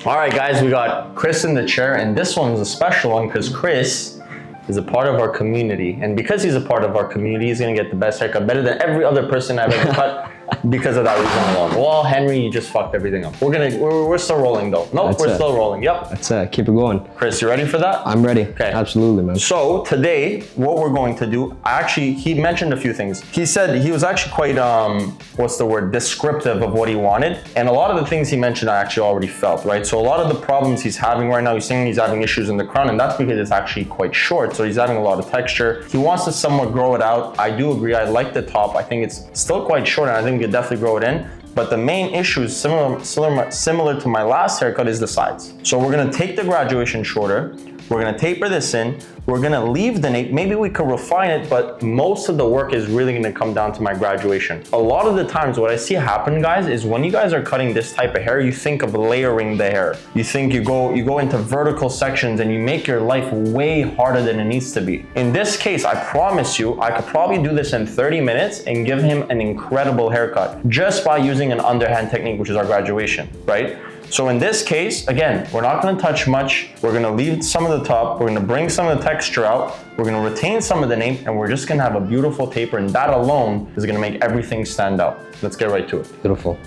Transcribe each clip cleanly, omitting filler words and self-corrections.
All right, guys, we got Chris in the chair, and this one's a special one because Chris is a part of our community. And because he's a part of our community, he's gonna get the best haircut, better than every other person I've ever cut. Because of that reason alone. Well, Henry, you just fucked everything up. We're still rolling though. Nope, we're still rolling. Yep. That's it. Keep it going. Chris, you ready for that? I'm ready. Okay. Absolutely, man. So today, what we're going to do, he mentioned a few things. He said he was actually quite, descriptive of what he wanted. And a lot of the things he mentioned, I actually already felt, right? So a lot of the problems he's having right now, he's saying he's having issues in the crown, and that's because it's actually quite short. So he's having a lot of texture. He wants to somewhat grow it out. I do agree. I like the top. I think it's still quite short, and I think we could definitely grow it in. But the main issue is similar to my last haircut is the sides. So we're gonna take the graduation shorter, we're gonna taper this in, we're gonna leave the nape. Maybe we could refine it, but most of the work is really gonna come down to my graduation. A lot of the times what I see happen, guys, is when you guys are cutting this type of hair, you think of layering the hair. You think you go into vertical sections and you make your life way harder than it needs to be. In this case, I promise you, I could probably do this in 30 minutes and give him an incredible haircut just by using an underhand technique, which is our graduation, right? So in this case, again, we're not gonna touch much. We're gonna leave some of the top. We're gonna bring some of the texture out. We're gonna retain some of the nape, and we're just gonna have a beautiful taper, and that alone is gonna make everything stand out. Let's get right to it. Beautiful.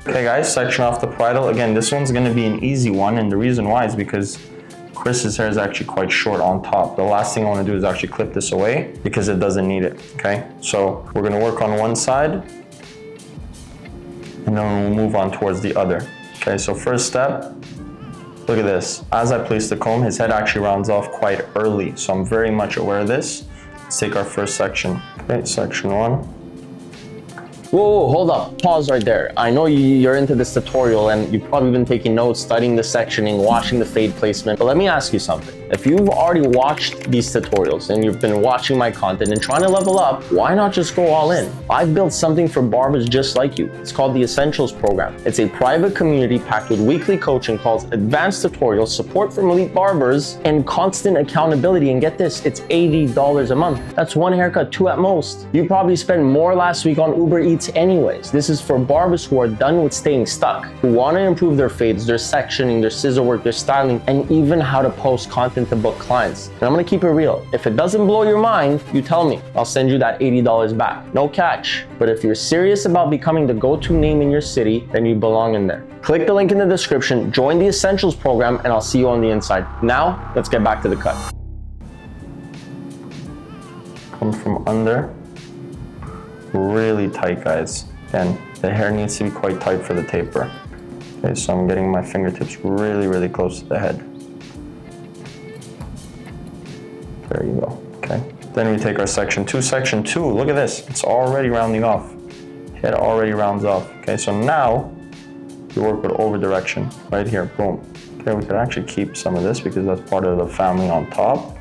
Okay guys, section off the bridle. Again, this one's gonna be an easy one, and the reason why is because Chris's hair is actually quite short on top. The last thing I wanna do is actually clip this away because it doesn't need it, okay? So we're gonna work on one side, and then we'll move on towards the other. Okay, so first step, look at this. As I place the comb, his head actually rounds off quite early, so I'm very much aware of this. Let's take our first section. Okay, section one. Whoa, hold up, pause right there. I know you're into this tutorial and you've probably been taking notes, studying the sectioning, watching the fade placement, but let me ask you something. If you've already watched these tutorials and you've been watching my content and trying to level up, why not just go all in? I've built something for barbers just like you. It's called the Essentials Program. It's a private community packed with weekly coaching calls, advanced tutorials, support from elite barbers, and constant accountability. And get this, it's $80 a month. That's one haircut, two at most. You probably spent more last week on Uber Eats anyways. This is for barbers who are done with staying stuck, who want to improve their fades, their sectioning, their scissor work, their styling, and even how to post content to book clients. And I'm gonna keep it real. If it doesn't blow your mind, you tell me. I'll send you that $80 back. No catch. But if you're serious about becoming the go-to name in your city, then you belong in there. Click the link in the description, join the Essentials Program, and I'll see you on the inside. Now, let's get back to the cut. Come from under. Really tight, guys. Again, the hair needs to be quite tight for the taper. Okay, so I'm getting my fingertips really, really close to the head. There you go, okay. Then we take our section two. Section two, look at this. It's already rounding off. Head already rounds off. Okay, so now you work with over direction right here, boom. Okay, we could actually keep some of this because that's part of the family on top.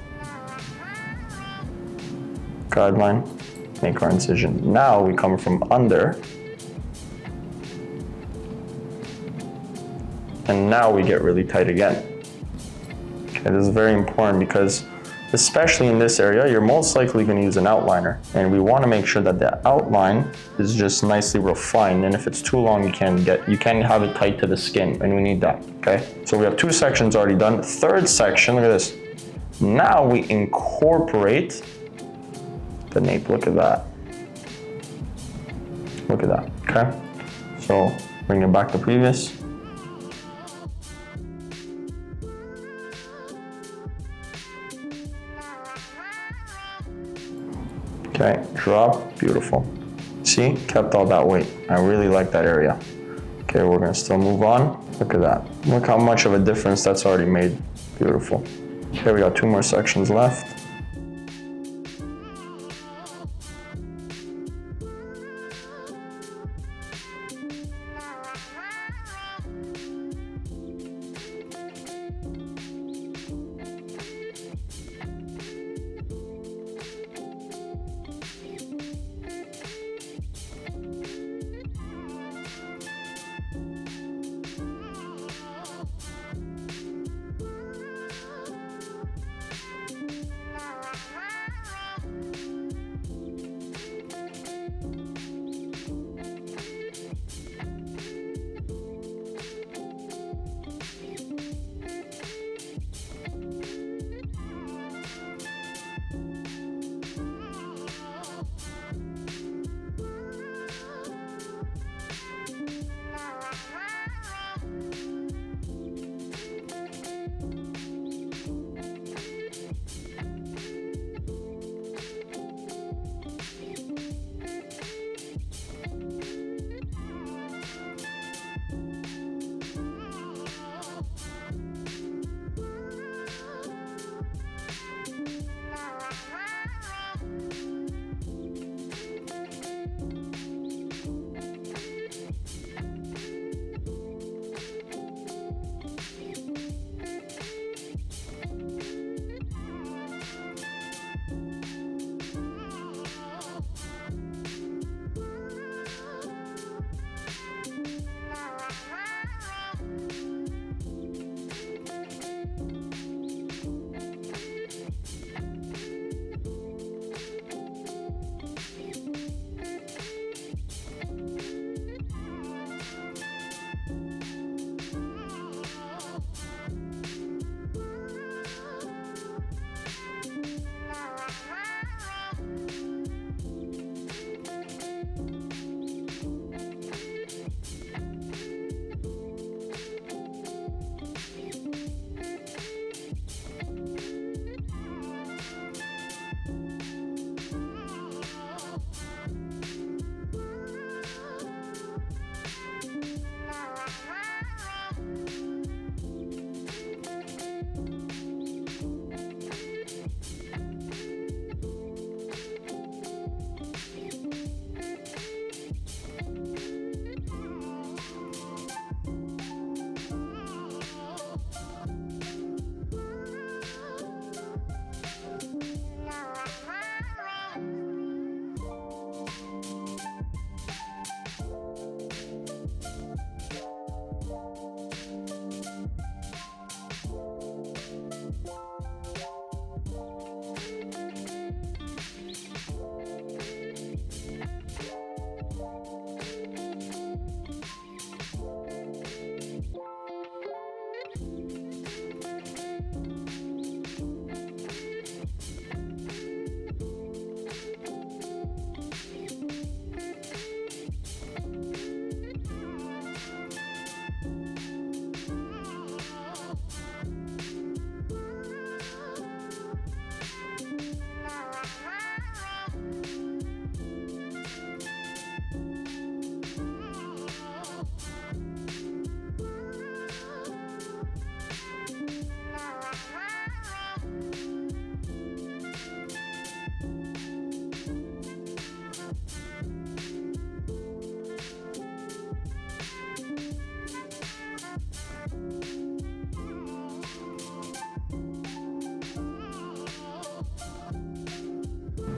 Guideline. Make our incision. Now we come from under, and now we get really tight again. Okay, this is very important because especially in this area, you're most likely going to use an outliner, and we want to make sure that the outline is just nicely refined, and if it's too long, you can't have it tight to the skin, and we need that, okay? So we have two sections already done. Third section, look at this. Now we incorporate the nape. Look at that. Look at that, okay? So bring it back to previous. Okay, drop, beautiful. See, kept all that weight. I really like that area. Okay, we're gonna still move on. Look at that. Look how much of a difference that's already made. Beautiful. Okay, we got two more sections left.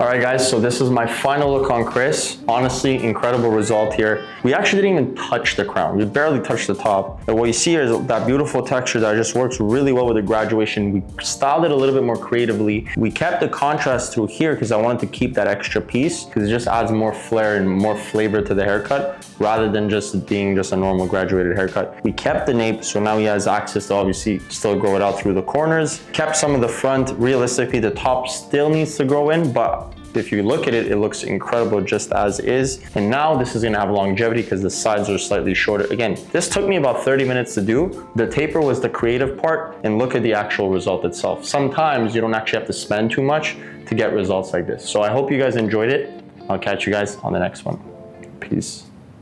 All right guys, so this is my final look on Chris. Honestly, incredible result here. We actually didn't even touch the crown. We barely touched the top. And what you see here is that beautiful texture that just works really well with the graduation. We styled it a little bit more creatively. We kept the contrast through here because I wanted to keep that extra piece because it just adds more flair and more flavor to the haircut rather than just being just a normal graduated haircut. We kept the nape, so now he has access to obviously still grow it out through the corners. Kept some of the front. Realistically, the top still needs to grow in, but if you look at it, it looks incredible just as is. And now this is gonna have longevity because the sides are slightly shorter. Again, this took me about 30 minutes to do. The taper was the creative part, and look at the actual result itself. Sometimes you don't actually have to spend too much to get results like this. So I hope you guys enjoyed it. I'll catch you guys on the next one. Peace.